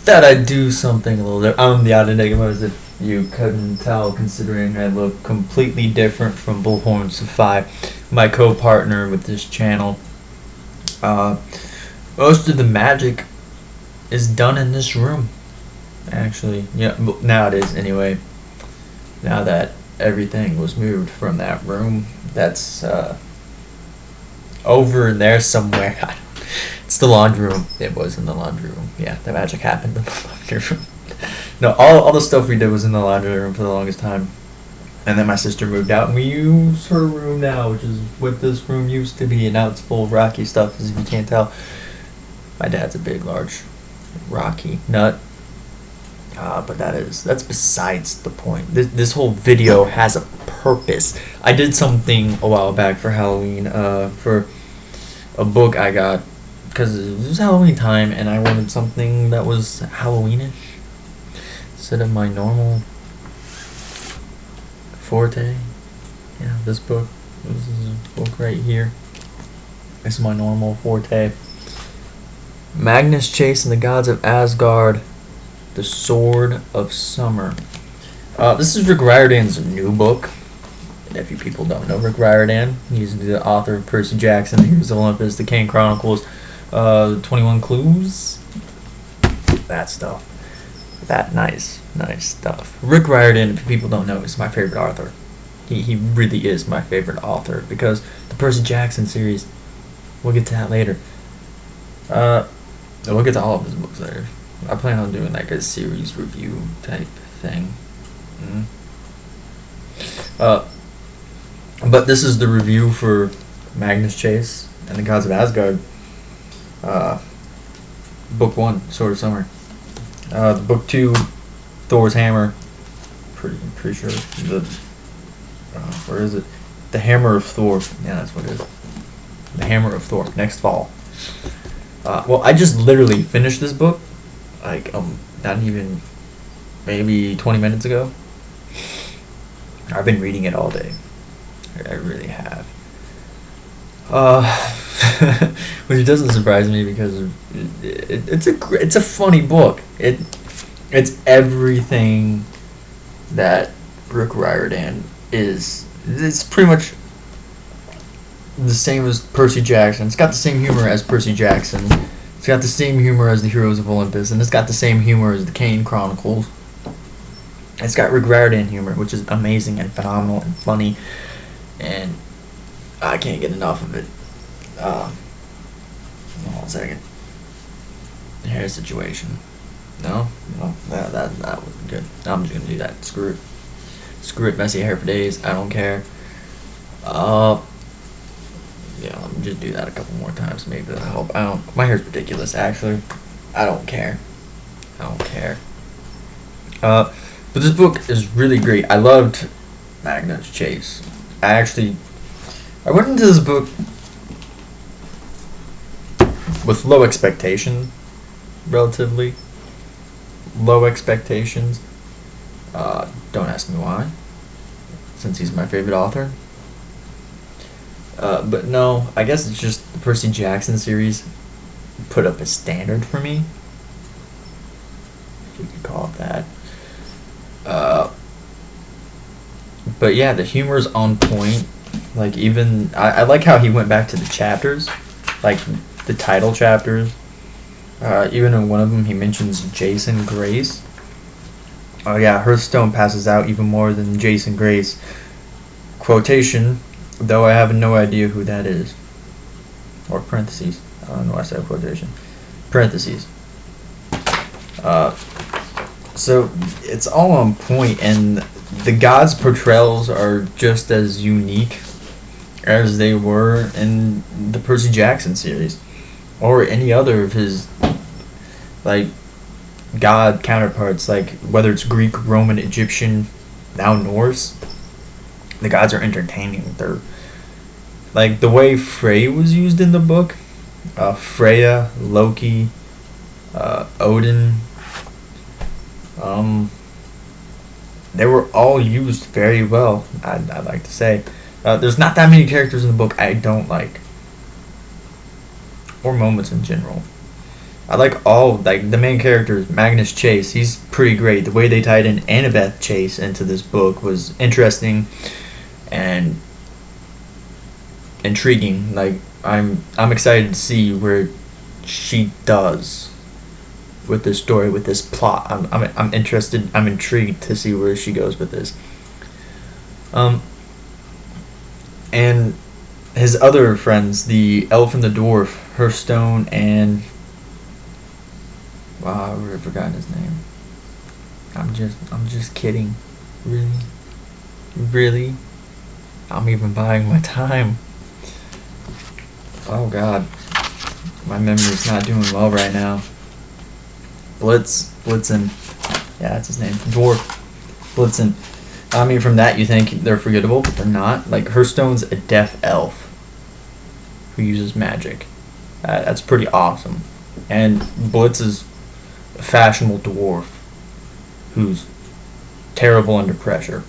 That I do something a little different. I'm the odd enigma, as if you couldn't tell, considering I look completely different from Bullhorn Safai, my co-partner with this channel. Most of the magic is done in this room, actually. Yeah, now it is anyway. Now that everything was moved from that room, that's over in there somewhere. It's the laundry room. It was in the laundry room. Yeah, the magic happened in the laundry room. No, all the stuff we did was in the laundry room for the longest time. And then my sister moved out, and we use her room now, which is what this room used to be, and now it's full of rocky stuff, as if you can't tell. My dad's a big, large, rocky nut. But that's besides the point. This whole video has a purpose. I did something a while back for Halloween, for a book I got, because it was Halloween time, and I wanted something that was Halloweenish instead of my normal forte. Yeah, this book. This is a book right here. This is my normal forte. Magnus chasing the gods of Asgard, the Sword of Summer. This is Rick Riordan's new book. And if you people don't know Rick Riordan, he's the author of Percy Jackson, Heroes of Olympus, The Kane Chronicles, 21 Clues. That stuff. That nice stuff. Rick Riordan, if people don't know, is my favorite author. He really is my favorite author, because the Percy Jackson series, we'll get to that later. We'll get to all of his books later. I plan on doing like a series review type thing. But this is the review for Magnus Chase and the Gods of Asgard. Book 1, Sword of Summer. Book 2, Thor's Hammer. Pretty sure where is it? The Hammer of Thor. Yeah, that's what it is. The Hammer of Thor. Next fall. Well, I just literally finished this book, like not even maybe 20 minutes ago. I've been reading it all day. I really have. Which doesn't surprise me, because it's a funny book. It's everything that Rick Riordan is. It's pretty much the same as Percy Jackson. It's got the same humor as Percy Jackson. It's got the same humor as the Heroes of Olympus, and it's got the same humor as the Kane Chronicles. It's got Rick Riordan humor, which is amazing and phenomenal and funny, and I can't get enough of it. Hold on a second. The hair situation. No, that wasn't good. I'm just gonna do that. Screw it. Messy hair for days. I don't care. Yeah, let me just do that a couple more times. Maybe that'll help. My hair's ridiculous, actually. I don't care. But this book is really great. I loved Magnus Chase. I went into this book with low expectation, relatively low expectations. Don't ask me why, since he's my favorite author. But no, I guess it's just the Percy Jackson series put up a standard for me, if you could call it that. But yeah, the humor's on point. Like, even I like how he went back to the chapters, like the title chapters. Even in one of them, he mentions Jason Grace. Oh yeah, Hearthstone passes out even more than Jason Grace. Quotation, though I have no idea who that is. Or parentheses. I don't know why I said quotation. Parentheses. So it's all on point, and the gods' portrayals are just as unique as they were in the Percy Jackson series, or any other of his like god counterparts, like whether it's Greek, Roman, Egyptian, now Norse. The gods are entertaining. They're like the way Frey was used in the book. Freya, Loki, Odin. They were all used very well, I'd like to say. There's not that many characters in the book I don't like, or moments in general. I like all, like, the main characters. Magnus Chase, he's pretty great. The way they tied in Annabeth Chase into this book was interesting and intriguing. Like, I'm excited to see where she does with this story, with this plot. I'm interested. I'm intrigued to see where she goes with this. And his other friends, the elf and the dwarf, Hearthstone and wow, I've forgotten his name. I'm just kidding. Really. I'm even buying my time. Oh God, my memory's not doing well right now. Blitzen. Yeah, that's his name. Dwarf. Blitzen. I mean, from that you think they're forgettable, but they're not. Like, Hearthstone's a deaf elf who uses magic. That's pretty awesome. And Blitz is a fashionable dwarf who's terrible under pressure.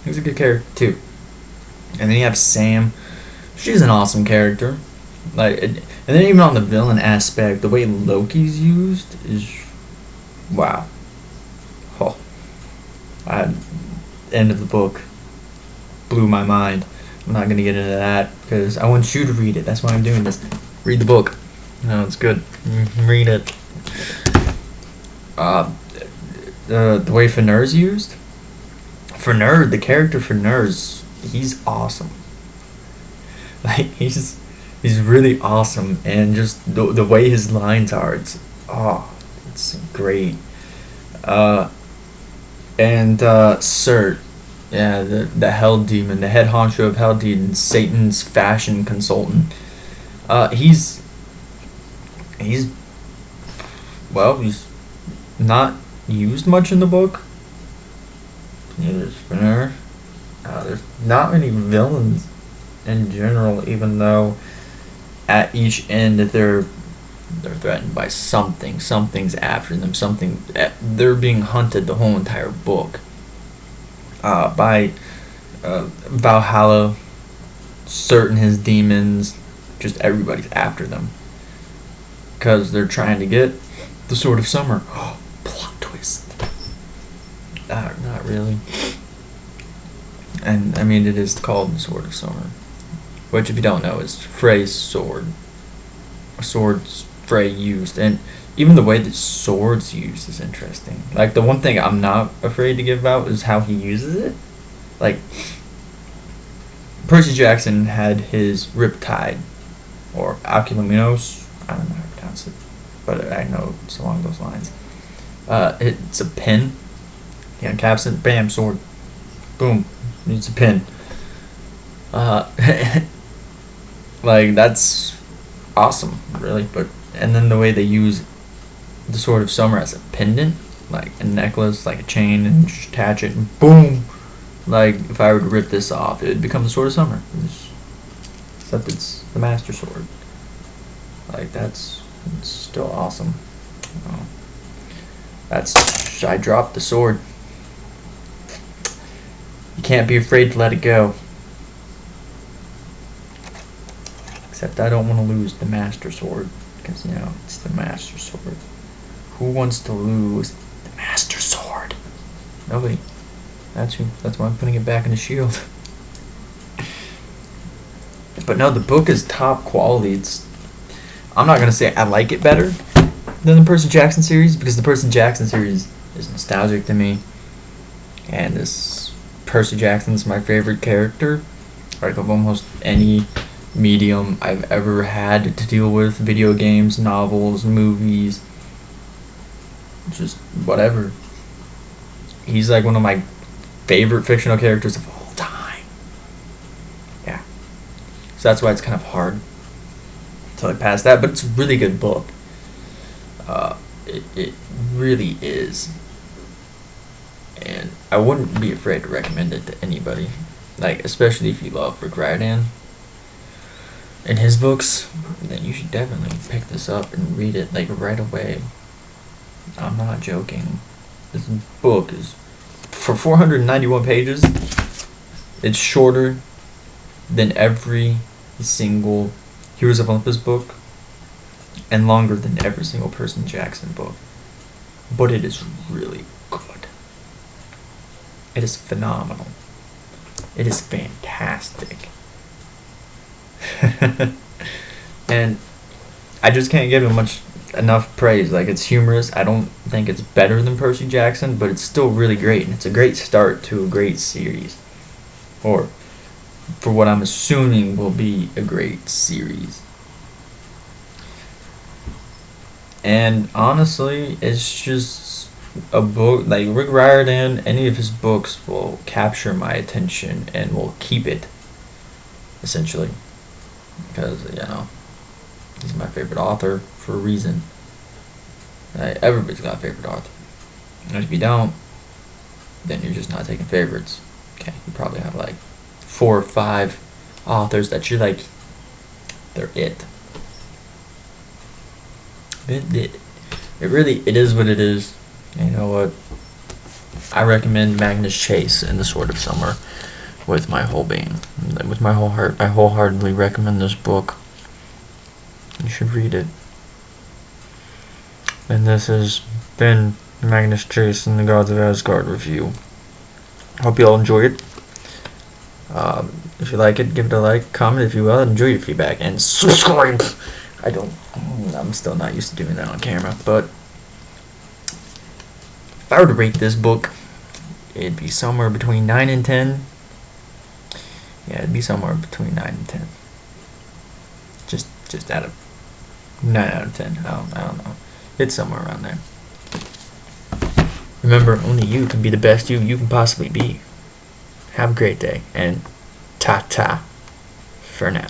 He's a good character too. And then you have Sam. She's an awesome character. Like, and then even on the villain aspect, the way Loki's used is wow. Oh, end of the book blew my mind. I'm not gonna get into that because I want you to read it. That's why I'm doing this. Read the book. No, it's good. Read it. The way Fenir's used. Fenir, the character Fenir's, he's awesome. Like, he's really awesome, and just the way his lines are, it's great. And Surt, yeah, the Hell Demon, the head honcho of Hell Demon, Satan's fashion consultant. He's not used much in the book. Neither is Fenrir. There's not many villains in general, even though at each end they're threatened by something. Something's after them. They're being hunted the whole entire book. By Valhalla, certain his demons, just everybody's after them. Because they're trying to get the Sword of Summer. Plot twist. Not really. And I mean, it is called the Sword of Summer, which, if you don't know, is Frey's sword. A sword Frey used, and even the way that sword's used is interesting. Like, the one thing I'm not afraid to give out is how he uses it. Like, Percy Jackson had his Riptide, or Alcuminos. I don't know how to pronounce it, but I know it's along those lines. It's a pin. He uncaps it, bam, sword. Boom. It's a pin. Like, that's awesome, really. And then the way they use the Sword of Summer as a pendant, like a necklace, like a chain, and just attach it, and boom. Like, if I were to rip this off, it would become the Sword of Summer. Except it's the Master Sword. Like, it's still awesome. I dropped the sword. You can't be afraid to let it go. Except I don't want to lose the Master Sword. Because, it's the Master Sword. Who wants to lose the Master Sword? Nobody. That's why I'm putting it back in the shield. But no, the book is top quality. I'm not going to say I like it better than the Percy Jackson series, because the Percy Jackson series is nostalgic to me. And this Percy Jackson's my favorite character. Like, of almost any medium I've ever had to deal with. Video games, novels, movies, just whatever. He's like one of my favorite fictional characters of all time. Yeah. So that's why it's kind of hard to like pass that, but it's a really good book. It really is. And I wouldn't be afraid to recommend it to anybody. Like, especially if you love Rick Riordan and his books, then you should definitely pick this up and read it, like, right away. I'm not joking. This book is, for 491 pages, it's shorter than every single Heroes of Olympus book and longer than every single Percy Jackson book. But it is really good. It is phenomenal. It is fantastic. And I just can't give it enough praise. Like, it's humorous. I don't think it's better than Percy Jackson, but it's still really great, and it's a great start to a great series. Or, for what I'm assuming will be a great series. And honestly, it's just a book, like Rick Riordan, any of his books will capture my attention and will keep it, essentially. Because, he's my favorite author for a reason. Everybody's got a favorite author. And if you don't, then you're just not taking favorites. Okay, you probably have like 4 or 5 authors that you're like, they're it. It is what it is. You know what? I recommend Magnus Chase in the Sword of Summer with my whole being, with my whole heart. I wholeheartedly recommend this book. You should read it. And this has been Magnus Chase and the Gods of Asgard review. Hope you all enjoy it. If you like it, give it a like, comment if you will, enjoy your feedback, and subscribe. I'm still not used to doing that on camera, but if I were to rate this book, it'd be somewhere between 9 and 10. Yeah, it'd be somewhere between 9 and 10. Just out of 9 out of 10. I don't know. It's somewhere around there. Remember, only you can be the best you can possibly be. Have a great day, and ta-ta for now.